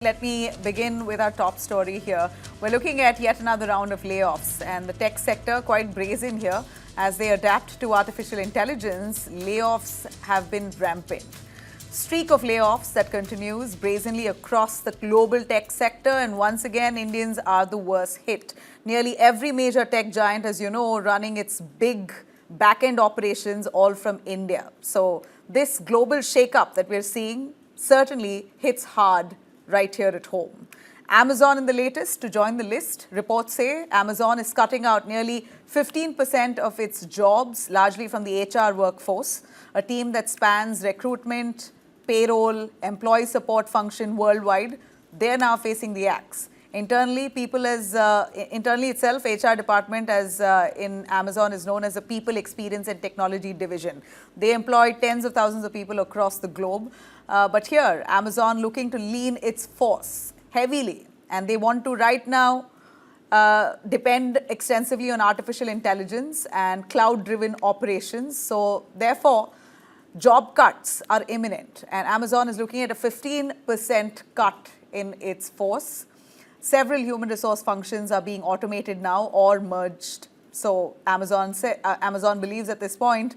Let me begin with our top story here. We're looking at yet another round of layoffs, and the tech sector quite brazen here as they adapt to artificial intelligence. Layoffs have been rampant. Streak of layoffs that continues brazenly across the global tech sector, and once again, Indians are the worst hit. Nearly every major tech giant, as you know, running its big back-end operations all from India. So this global shakeup that we're seeing certainly hits hard right here at home. Amazon in the latest to join the list. Reports say Amazon is cutting out nearly 15% of its jobs, largely from the HR workforce, a team that spans recruitment, payroll, employee support function worldwide. They're now facing the axe. Internally itself, HR department in Amazon is known as the People Experience and Technology Division. They employ tens of thousands of people across the globe. But here, Amazon looking to lean its force heavily, and they want to right now depend extensively on artificial intelligence and cloud-driven operations. So therefore, job cuts are imminent, and Amazon is looking at a 15% cut in its force. Several human resource functions are being automated now or merged. So Amazon believes at this point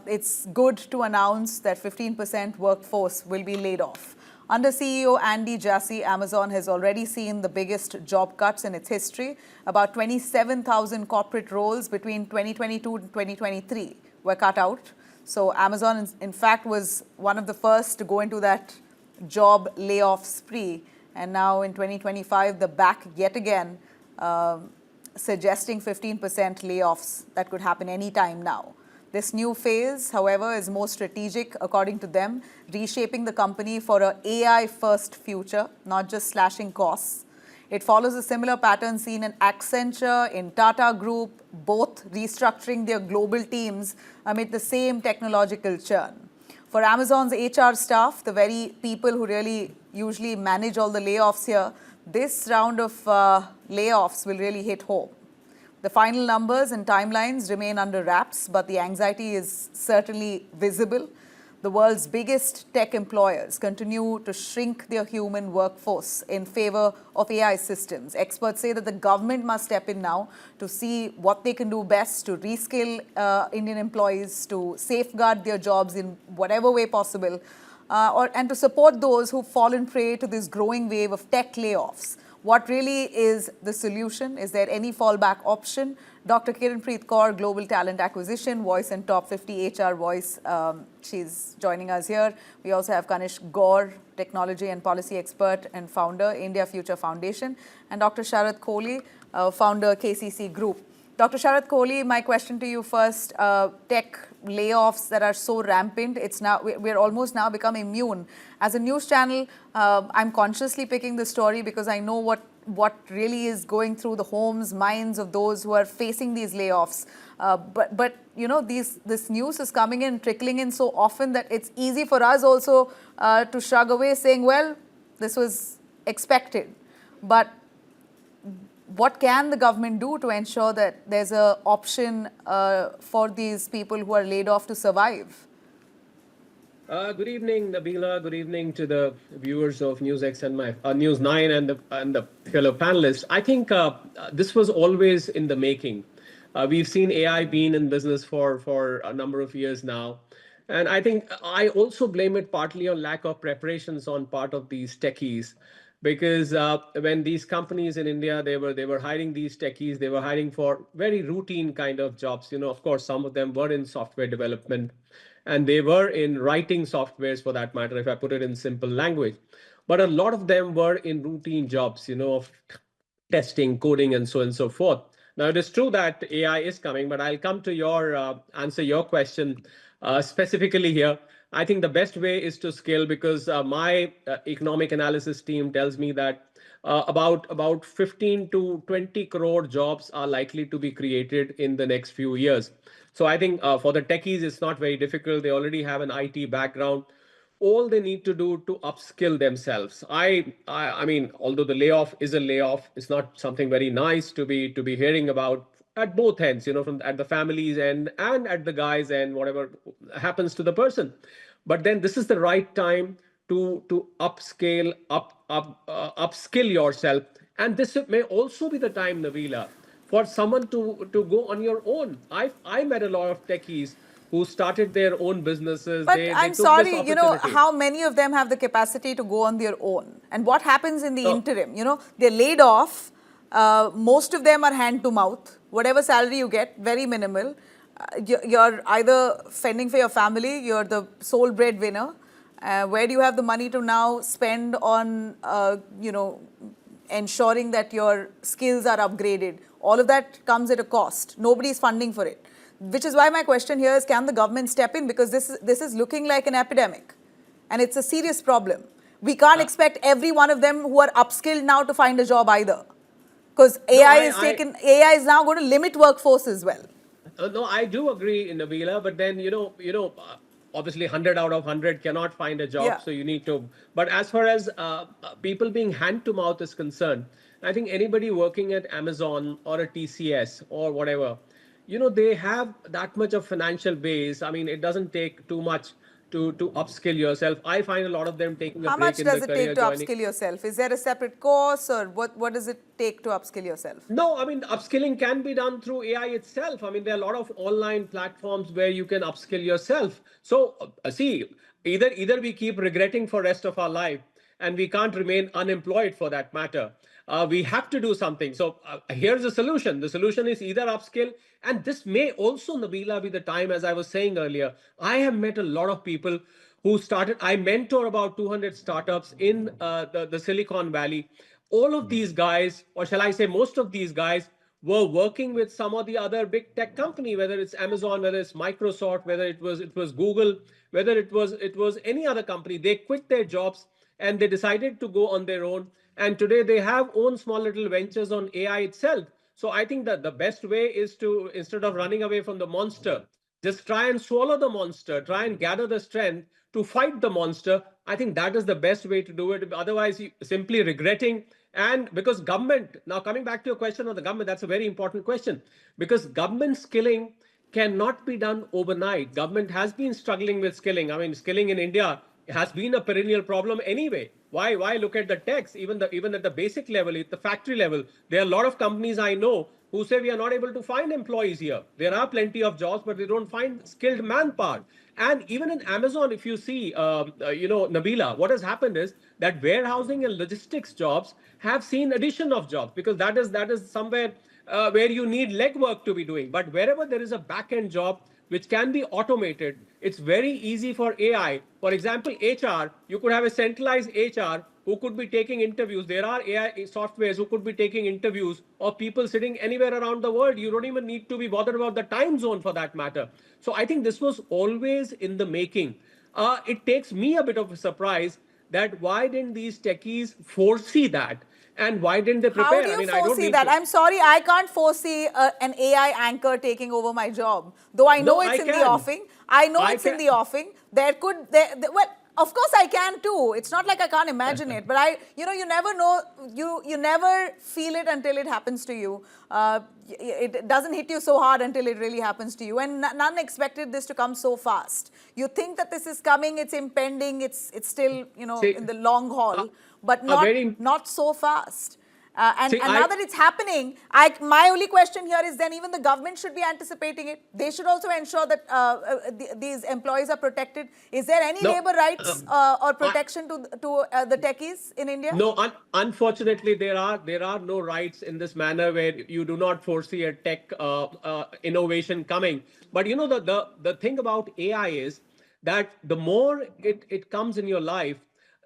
it's good to announce that 15% workforce will be laid off. Under CEO Andy Jassy, Amazon has already seen the biggest job cuts in its history. About 27,000 corporate roles between 2022 and 2023 were cut out. So Amazon, in fact, was one of the first to go into that job layoff spree. And now in 2025, they're back yet again, suggesting 15% layoffs that could happen any time now. This new phase, however, is more strategic, according to them, reshaping the company for an AI-first future, not just slashing costs. It follows a similar pattern seen in Accenture, in Tata Group, both restructuring their global teams amid the same technological churn. For Amazon's HR staff, the very people who really usually manage all the layoffs here, this round of layoffs will really hit home. The final numbers and timelines remain under wraps, but the anxiety is certainly visible. The world's biggest tech employers continue to shrink their human workforce in favor of AI systems. Experts say that the government must step in now to see what they can do best to reskill Indian employees, to safeguard their jobs in whatever way possible, and to support those who've fallen prey to this growing wave of tech layoffs. What really is the solution? Is there any fallback option? Dr. Kiranpreet Kaur, Global Talent Acquisition, Voice and Top 50 HR Voice. She's joining us here. We also have Kanish Gaur, Technology and Policy Expert and Founder, India Future Foundation, and Dr. Sharath Kohli, Founder, KCC Group. Dr. Sharath Kohli, my question to you first. Tech layoffs that are so rampant, we're almost now become immune. As a news channel, I'm consciously picking the story because I know what really is going through the homes, minds of those who are facing these layoffs. But you know, this news is coming in, trickling in so often that it's easy for us also to shrug away, saying, well, this was expected. But what can the government do to ensure that there's an option for these people who are laid off to survive? Good evening, Nabila. Good evening to the viewers of NewsX and News9 and the fellow panelists. I think this was always in the making. We've seen AI being in business for a number of years now. And I think I also blame it partly on lack of preparations on part of these techies. Because when these companies in India, they were hiring these techies, they were hiring for very routine kind of jobs. You know, of course, some of them were in software development and they were in writing softwares for that matter, if I put it in simple language. But a lot of them were in routine jobs, you know, of testing, coding, and so forth. Now, it is true that AI is coming, but I'll come to your answer your question specifically here. I think the best way is to scale because my economic analysis team tells me that about 15 to 20 crore jobs are likely to be created in the next few years. So I think for the techies, it's not very difficult. They already have an IT background. All they need to do to upskill themselves. I mean, although the layoff is a layoff, it's not something very nice to be hearing about at both ends, you know, from at the families end and at the guys end, whatever happens to the person. But then this is the right time to upscale, upskill yourself. And this may also be the time, Navila, for someone to go on your own. I met a lot of techies who started their own businesses. But They I'm took this sorry, opportunity. how many of them have the capacity to go on their own? And what happens in the So, interim? They're laid off. Most of them are hand to mouth. Whatever salary you get, very minimal. You're either fending for your family, you're the sole breadwinner. Where do you have the money to now spend on, ensuring that your skills are upgraded? All of that comes at a cost. Nobody's funding for it. Which is why my question here is, can the government step in? Because this is looking like an epidemic. And it's a serious problem. We can't expect every one of them who are upskilled now to find a job either. Because no, AI is now going to limit workforce as well. No, I do agree, Nabila, but then obviously 100 out of 100 cannot find a job, Yeah. so you need to. But as far as people being hand to mouth is concerned, I think anybody working at Amazon or a TCS or whatever, they have that much of financial base. I mean, it doesn't take too much to upskill yourself. I find a lot of them taking a How much break in does their it take career, to joining. upskill yourself? Is there a separate course, or what does it take to upskill yourself? No, I mean, upskilling can be done through AI itself. I mean, there are a lot of online platforms where you can upskill yourself. So, see, either we keep regretting for rest of our life, and we can't remain unemployed for that matter. We have to do something. So, here's the solution. The solution is either upskill, and this may also, Nabila, be the time, as I was saying earlier. I have met a lot of people who started. I mentor about 200 startups in the Silicon Valley. All of these guys, or shall I say most of these guys, were working with some of the other big tech company, whether it's Amazon, whether it's Microsoft, whether it was Google, whether it was any other company. They quit their jobs and they decided to go on their own, and today they have own small little ventures on AI itself. So I think that the best way is to, instead of running away from the monster, just try and swallow the monster, try and gather the strength to fight the monster. I think that is the best way to do it. Otherwise, simply regretting. And because government, now coming back to your question on the government, that's a very important question, because government skilling cannot be done overnight. Government has been struggling with skilling. I mean, skilling in India has been a perennial problem anyway. Why look at the techs? Even at the basic level, at the factory level, there are a lot of companies I know who say we are not able to find employees here. There are plenty of jobs, but they don't find skilled manpower. And even in Amazon, if you see, Nabila, what has happened is that warehousing and logistics jobs have seen addition of jobs, because that is somewhere where you need legwork to be doing. But wherever there is a back end job which can be automated, it's very easy for AI. For example, HR, you could have a centralized HR who could be taking interviews. There are AI softwares who could be taking interviews of people sitting anywhere around the world. You don't even need to be bothered about the time zone for that matter. So I think this was always in the making. It takes me a bit of a surprise that why didn't these techies foresee that? And why didn't they How do prepare? I you mean, I don't foresee mean that? to. I'm sorry, I can't foresee an AI anchor taking over my job. Though I know No, it's I in the can. offing. I know I it's in can. the offing. Well, of course I can too. It's not like I can't imagine it. But you never know. You never feel it until it happens to you. It doesn't hit you so hard until it really happens to you. And none expected this to come so fast. You think that this is coming, it's impending, it's still, See, in the long haul, but a very not so fast. And, see, and I now that it's happening, my only question here is, then even the government should be anticipating it. They should also ensure that these employees are protected. Is there any no. labor rights or I, protection to the techies in India? No, unfortunately, there are no rights in this manner where you do not foresee a tech innovation coming. But the thing about AI is that the more it comes in your life,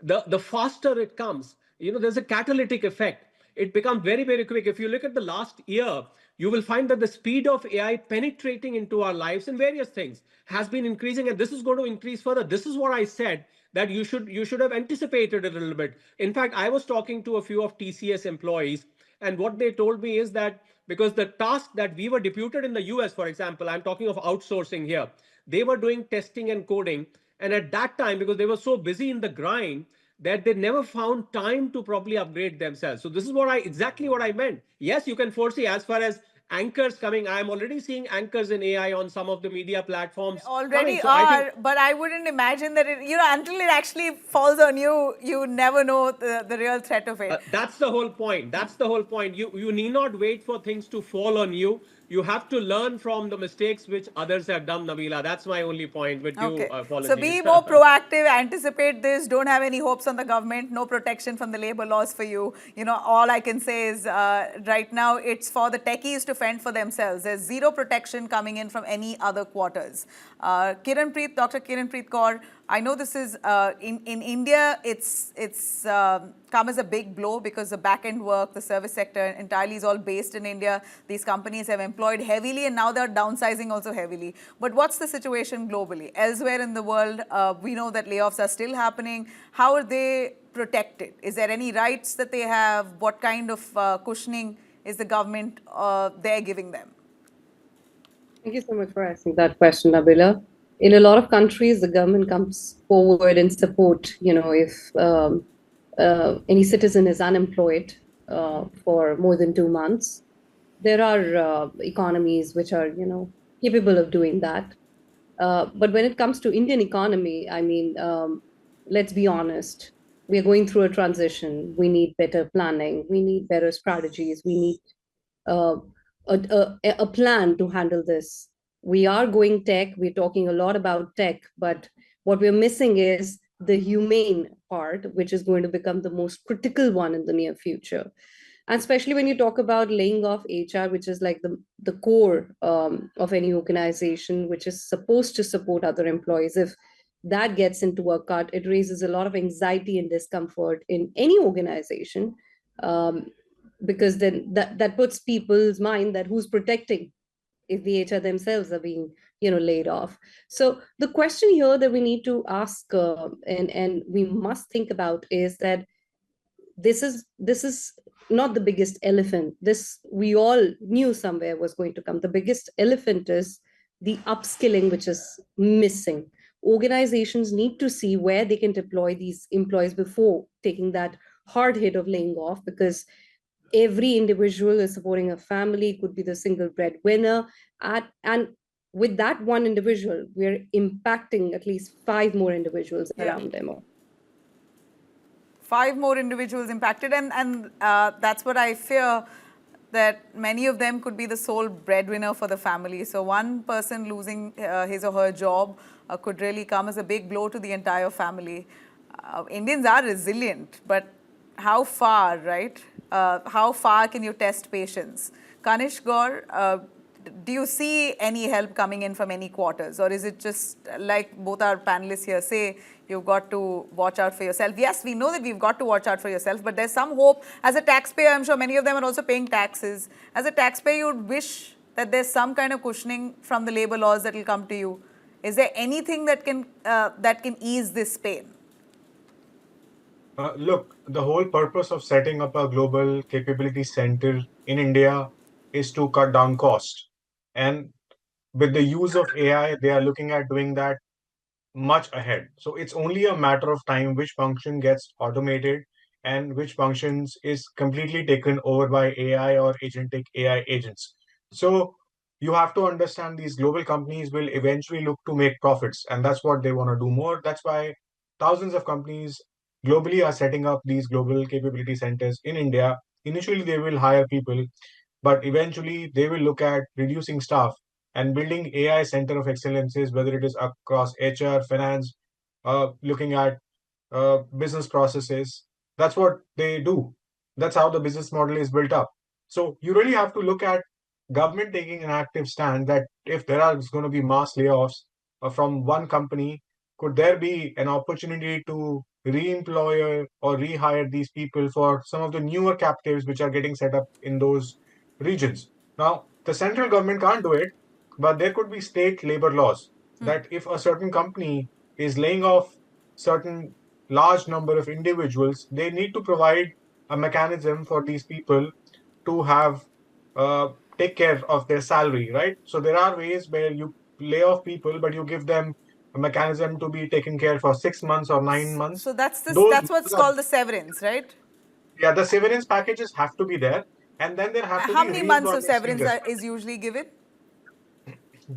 the faster it comes. There's a catalytic effect. It becomes very, very quick. If you look at the last year, you will find that the speed of AI penetrating into our lives in various things has been increasing, and this is going to increase further. This is what I said, that you should have anticipated it a little bit. In fact, I was talking to a few of TCS employees, and what they told me is that because the task that we were deputed in the US, for example, I'm talking of outsourcing here, they were doing testing and coding, and at that time, because they were so busy in the grind, that they never found time to properly upgrade themselves. So this is exactly what I meant. Yes, you can foresee as far as anchors coming. I'm already seeing anchors in AI on some of the media platforms coming. Already So I think are, but I wouldn't imagine that until it actually falls on you, you never know the real threat of it. that's the whole point. That's the whole point. You need not wait for things to fall on you. You have to learn from the mistakes which others have done, Nabila. That's my only point with you. Okay. So be Apologies. more proactive, anticipate this, don't have any hopes on the government, no protection from the labor laws for you. All I can say is right now it's for the techies to fend for themselves. There's zero protection coming in from any other quarters. Dr. Kiran Preet Kaur, I know this is in India. It's come as a big blow because the back end work, the service sector entirely is all based in India. These companies have employed heavily, and now they're downsizing also heavily. But what's the situation globally? Elsewhere in the world, we know that layoffs are still happening. How are they protected? Is there any rights that they have? What kind of cushioning is the government there giving them? Thank you so much for asking that question, Nabila. In a lot of countries, the government comes forward and support, if any citizen is unemployed for more than 2 months. There are economies which are, capable of doing that. But when it comes to Indian economy, I mean, let's be honest, we are going through a transition. We need better planning. We need better strategies. We need uh, a plan to handle this. We are going tech. We're talking a lot about tech, but what we're missing is the humane part, which is going to become the most critical one in the near future. And especially when you talk about laying off HR, which is like the core of any organization, which is supposed to support other employees. If that gets into a cut, it raises a lot of anxiety and discomfort in any organization. Because then that puts people's mind that who's protecting if the HR themselves are being laid off. So the question here that we need to ask and we must think about is that this is not the biggest elephant. This we all knew somewhere was going to come. The biggest elephant is the upskilling, which is missing. Organizations need to see where they can deploy these employees before taking that hard hit of laying off, because every individual is supporting a family, could be the single breadwinner. And with that one individual, we're impacting at least 5 more individuals around them. 5 more individuals impacted, and that's what I fear, that many of them could be the sole breadwinner for the family. So one person losing his or her job could really come as a big blow to the entire family. Indians are resilient, but how far, right? How far can you test patience? Kanish Gaur, do you see any help coming in from any quarters, or is it just like both our panelists here say, you've got to watch out for yourself? Yes, we know that we've got to watch out for yourself, but there's some hope. As a taxpayer, I'm sure many of them are also paying taxes. As a taxpayer, you'd wish that there's some kind of cushioning from the labor laws that will come to you. Is there anything that can ease this pain? Look, the whole purpose of setting up a global capability center in India is to cut down cost. And with the use of AI, they are looking at doing that much ahead. So it's only a matter of time which function gets automated and which functions is completely taken over by AI or agentic AI agents. So you have to understand these global companies will eventually look to make profits, and that's what they want to do more. That's why thousands of companies globally are setting up these global capability centers in India. Initially, they will hire people, but eventually they will look at reducing staff and building AI center of excellences, whether it is across HR, finance, looking at business processes. That's what they do. That's how the business model is built up. So you really have to look at government taking an active stand that if there are going to be mass layoffs from one company, could there be an opportunity to re-employ or rehire these people for some of the newer captives which are getting set up in those regions? Now, the central government can't do it, but there could be state labor laws that if a certain company is laying off certain large number of individuals, they need to provide a mechanism for these people to have take care of their salary, right? So there are ways where you lay off people, but you give them a mechanism to be taken care for 6 months or 9 months. So that's Those what's called the severance, right? yeah, the severance packages have to be there. and then there have to How be many months of re-employment severance stages. is usually given?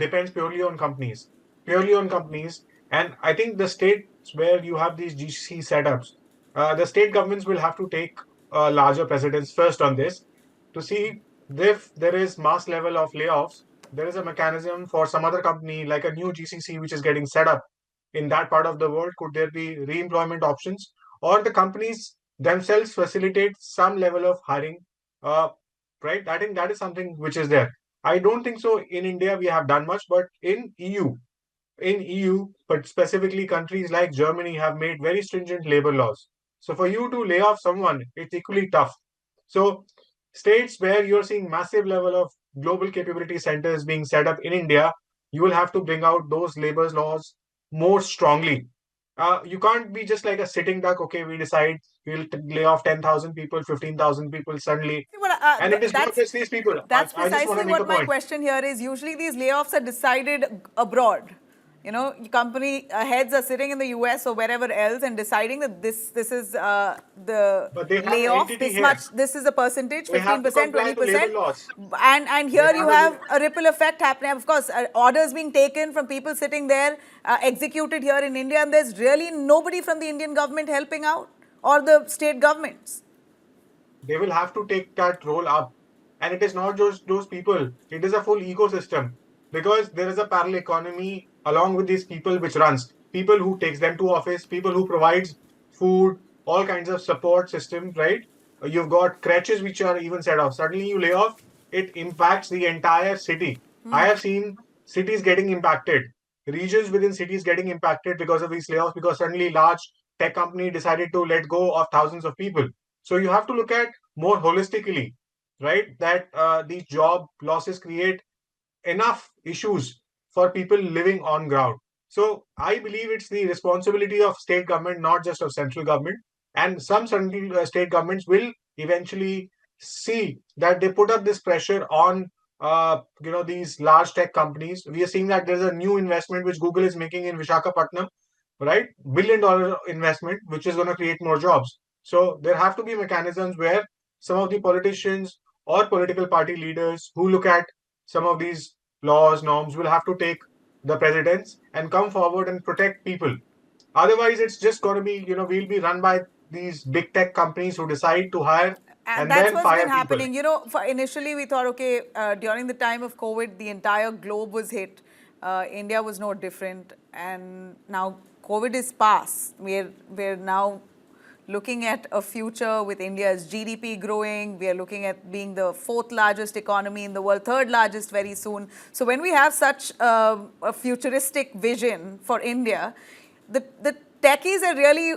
Depends purely on companies, purely on companies. And I think the states where you have these GC setups, the state governments will have to take larger precedence first on this to see if there is mass level of layoffs. There is a mechanism for some other company like a new GCC which is getting set up in that part of the world. Could there be re-employment options, or the companies themselves facilitate some level of hiring? Uh, right. I think that is something which is there. I don't think so. In India, we have done much, but in EU, but specifically countries like Germany have made very stringent labor laws. So for you to lay off someone, it's equally tough. So states where you're seeing massive level of global capability centers being set up in India, you will have to bring out those labor laws more strongly. You can't be just like a sitting duck. Okay, we decide we'll lay off 10,000 people, 15,000 people suddenly, Well, and it is not just these people. that's I just want to precisely make a what my point. question here is. Usually these layoffs are decided abroad. You know, company heads are sitting in the US or wherever else and deciding that this is the But they have an layoff, entity this here. much, this is the percentage, They have to 15%, comply to labor 20%. laws. And They here you have have a ripple effect happening. Of course, orders being taken from people sitting there, executed here in India, and there's really nobody from the Indian government helping out or the state governments. They will have to take that role up. And it is not just those people, it is a full ecosystem, because there is a parallel economy along with these people which runs. People who takes them to office, people who provides food, all kinds of support systems, right? You've got crutches which are even set off. Suddenly you lay off, it impacts the entire city. I have seen cities getting impacted, regions within cities getting impacted because of these layoffs, because suddenly large tech company decided to let go of thousands of people. So you have to look at more holistically, right? That these job losses create enough issues for people living on ground. So I believe it's the responsibility of state government, not just of central government. And some central state governments will eventually see that they put up this pressure on these large tech companies. We are seeing that there's a new investment which Google is making in Vishakhapatnam, right? $1 billion investment, which is going to create more jobs. So there have to be mechanisms where some of the politicians or political party leaders who look at some of these laws, norms will have to take the precedence and come forward and protect people. Otherwise, it's just going to be, we'll be run by these big tech companies who decide to hire And and that's then what's been fire people. happening. You know, initially we thought, okay, during the time of COVID, the entire globe was hit. India was no different. And now COVID is past. We're now looking at a future with India's GDP growing. We are looking at being the fourth largest economy in the world, third largest very soon. So when we have such a futuristic vision for India, the techies are really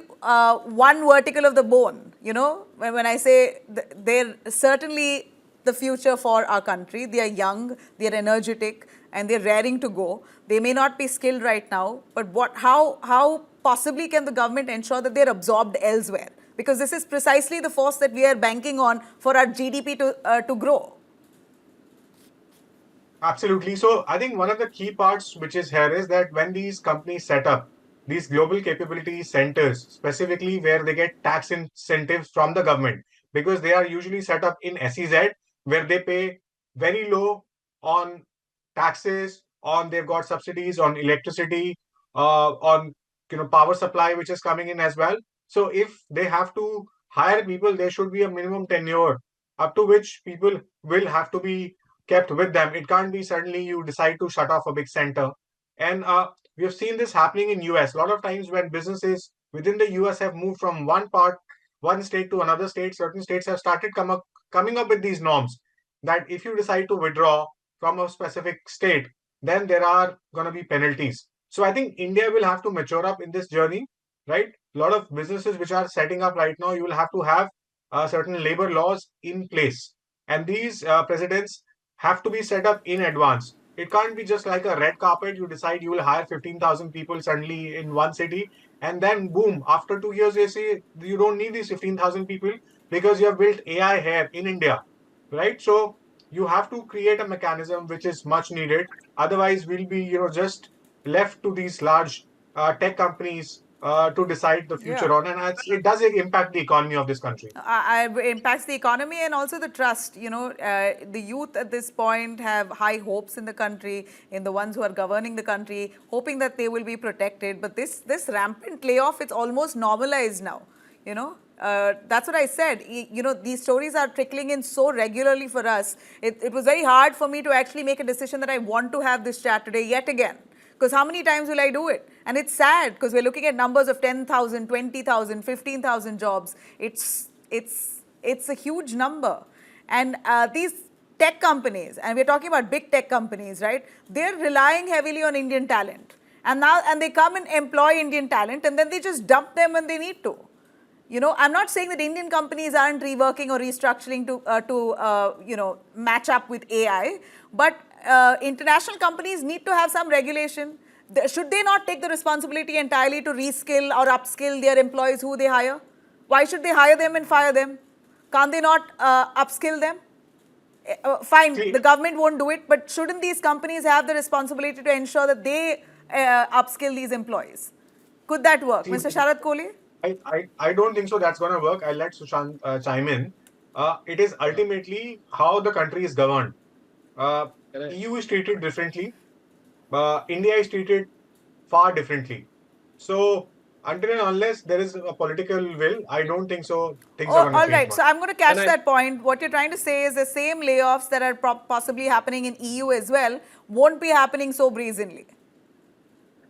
one vertical of the bone. You know, when I say they're certainly the future for our country. They are young, they are energetic, and they're raring to go. They may not be skilled right now, but how possibly can the government ensure that they're absorbed elsewhere? Because this is precisely the force that we are banking on for our GDP to grow. Absolutely. So I think one of the key parts which is here is that when these companies set up these global capability centers, specifically where they get tax incentives from the government, because they are usually set up in SEZ, where they pay very low on taxes, on they've got subsidies on electricity, on power supply, which is coming in as well. So if they have to hire people, there should be a minimum tenure up to which people will have to be kept with them. It can't be suddenly you decide to shut off a big center. And we have seen this happening in US. A lot of times when businesses within the US have moved from one state to another state, certain states have started coming up with these norms that if you decide to withdraw from a specific state, then there are going to be penalties. So I think India will have to mature up in this journey, right? A lot of businesses which are setting up right now, you will have to have certain labor laws in place. And these precedents have to be set up in advance. It can't be just like a red carpet. You decide you will hire 15,000 people suddenly in one city, and then boom, after 2 years, they say you don't need these 15,000 people because you have built AI here in India, right? So you have to create a mechanism which is much needed. Otherwise, we'll be just left to these large tech companies to decide the future Yeah. on, and it does impact the economy of this country. Impacts the economy and also the trust. The youth at this point have high hopes in the country, in the ones who are governing the country, hoping that they will be protected. But this rampant layoff, it's almost normalized now. That's what I said. These stories are trickling in so regularly for us. It was very hard for me to actually make a decision that I want to have this chat today yet again. Because how many times will I do it? And it's sad because we're looking at numbers of 10,000, 20,000, 15,000 jobs. It's a huge number. And these tech companies, and we're talking about big tech companies, right? They're relying heavily on Indian talent. And they come and employ Indian talent and then they just dump them when they need to. I'm not saying that Indian companies aren't reworking or restructuring to match up with AI, but international companies need to have some regulation. Should they not take the responsibility entirely to reskill or upskill their employees who they hire? Why should they hire them and fire them? Can't they not upskill them? Fine, the government won't do it, but shouldn't these companies have the responsibility to ensure that they upskill these employees? Could that work? Mr. Sharad Kohli? I don't think so that's going to work. I'll let Sushant chime in. It is ultimately how the country is governed. EU is treated differently. India is treated far differently. So until and unless there is a political will, I don't think so things are going to change. All right, so I'm going to catch Can I- that point. What you're trying to say is the same layoffs that are possibly happening in EU as well won't be happening so brazenly.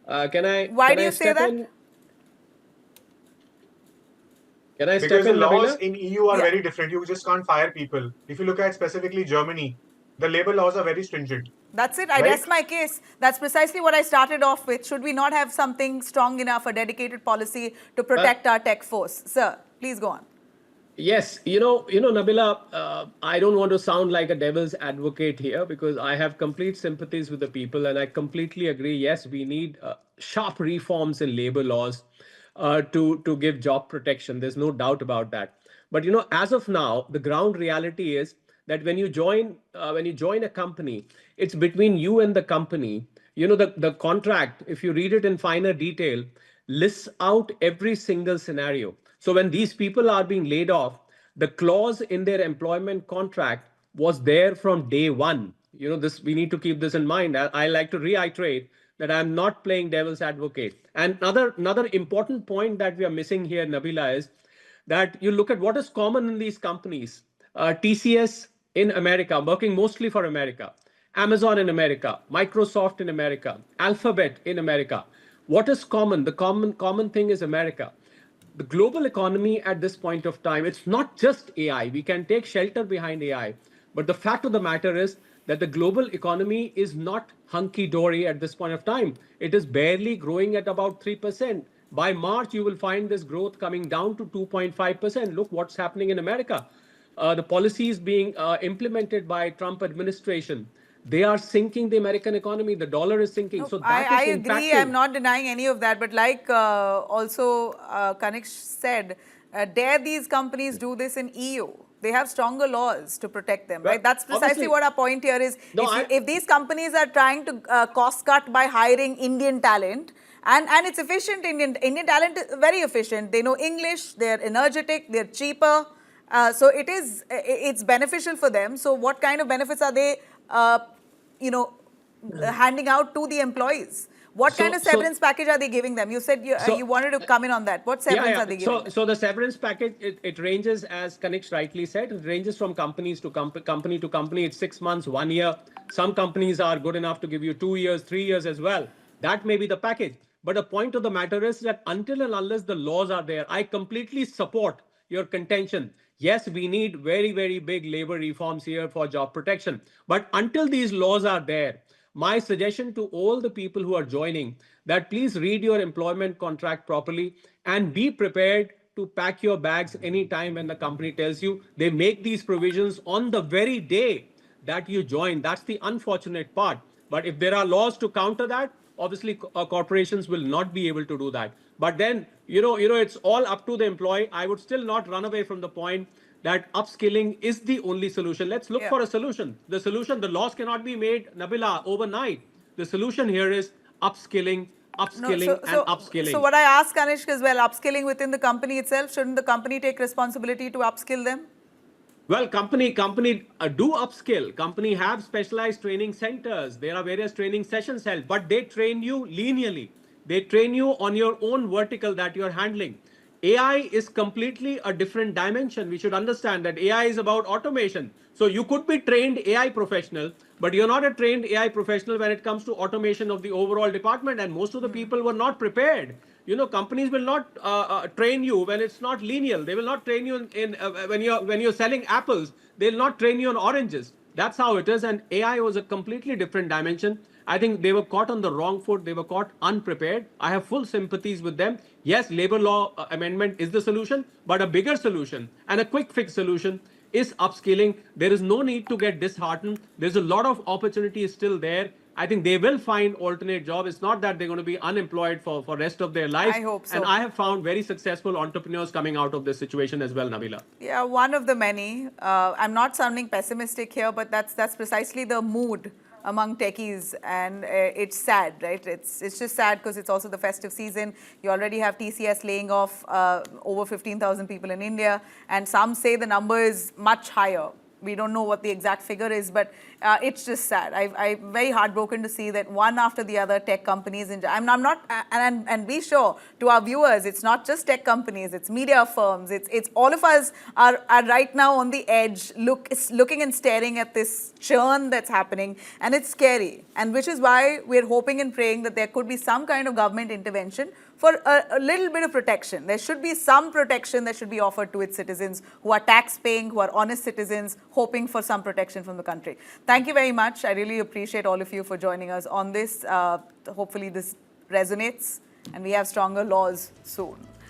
Why Why do you say that? Can I step Because the in, laws Nabila? in EU are Yeah. very different. You just can't fire people. If you look at specifically Germany, the labor laws are very stringent. That's it. I Right. rest my case. That's precisely what I started off with. Should we not have something strong enough, a dedicated policy to protect our tech force? Sir, please go on. Yes, Nabila, I don't want to sound like a devil's advocate here because I have complete sympathies with the people and I completely agree. Yes, we need sharp reforms in labor laws to give job protection. There's no doubt about that. But as of now, the ground reality is that when you join a company, it's between you and the company. The contract, if you read it in finer detail, lists out every single scenario. So when these people are being laid off, the clause in their employment contract was there from day one. This, we need to keep this in mind. I like to reiterate that I'm not playing devil's advocate. And another important point that we are missing here, Nabila, is that you look at what is common in these companies. TCS in America, working mostly for America. Amazon in America, Microsoft in America, Alphabet in America. What is common? The common thing is America. The global economy at this point of time, it's not just AI. We can take shelter behind AI. But the fact of the matter is that the global economy is not hunky-dory at this point of time. It is barely growing at about 3%. By March, you will find this growth coming down to 2.5%. Look what's happening in America. The policies being implemented by Trump administration, they are sinking the American economy. The dollar is sinking. So that I is agree. impacting. I'm not denying any of that. But like also Kanik said, dare these companies do this in EU? They have stronger laws to protect them, right? That's precisely Obviously. what our point here is. No, If these companies are trying to cost cut by hiring Indian talent, and it's efficient, Indian talent is very efficient. They know English, they're energetic, they're cheaper. So it's beneficial for them. So what kind of benefits are they, handing out to the employees? What kind of severance package are they giving them? You said you wanted to come in on that. What severance are they giving them? So the severance package, it ranges, as Kanik rightly said, it ranges from companies to company to company. It's 6 months, 1 year. Some companies are good enough to give you 2 years, 3 years as well. That may be the package. But the point of the matter is that until and unless the laws are there, I completely support your contention. Yes, we need very, very big labor reforms here for job protection. But until these laws are there, my suggestion to all the people who are joining, that please read your employment contract properly and be prepared to pack your bags anytime when the company tells you. They make these provisions on the very day that you join. That's the unfortunate part. But if there are laws to counter that, obviously corporations will not be able to do that. But then, it's all up to the employee. I would still not run away from the point that upskilling is the only solution. Let's look for a solution. The laws cannot be made, Nabila, overnight. The solution here is upskilling, upskilling and upskilling. So what I asked Kanishk as well, upskilling within the company itself, shouldn't the company take responsibility to upskill them? Well, company do upskill. Company have specialized training centers. There are various training sessions held, but they train you linearly. They train you on your own vertical that you're handling. AI is completely a different dimension. We should understand that AI is about automation. So you could be trained AI professional, but you're not a trained AI professional when it comes to automation of the overall department. And most of the people were not prepared. You know, companies will not train you when it's not linear. They will not train you when you're selling apples. They'll not train you on oranges. That's how it is. And AI was a completely different dimension. I think they were caught on the wrong foot. They were caught unprepared. I have full sympathies with them. Yes, labor law amendment is the solution, but a bigger solution and a quick fix solution is upskilling. There is no need to get disheartened. There's a lot of opportunity still there. I think they will find alternate job. It's not that they're going to be unemployed for rest of their life. I hope so. And I have found very successful entrepreneurs coming out of this situation as well, Nabila. Yeah, one of the many. I'm not sounding pessimistic here, but that's precisely the mood among techies, and it's sad, right? It's just sad because it's also the festive season. You already have TCS laying off over 15,000 people in India, and some say the number is much higher. We don't know what the exact figure is, but it's just sad. I'm very heartbroken to see that one after the other tech companies, I'm not, and be sure to our viewers, it's not just tech companies, it's media firms, it's all of us are right now on the edge, looking and staring at this churn that's happening, and it's scary. And which is why we're hoping and praying that there could be some kind of government intervention for a little bit of protection. There should be some protection that should be offered to its citizens who are tax paying, who are honest citizens, hoping for some protection from the country. Thank you very much. I really appreciate all of you for joining us on this. Hopefully this resonates and we have stronger laws soon.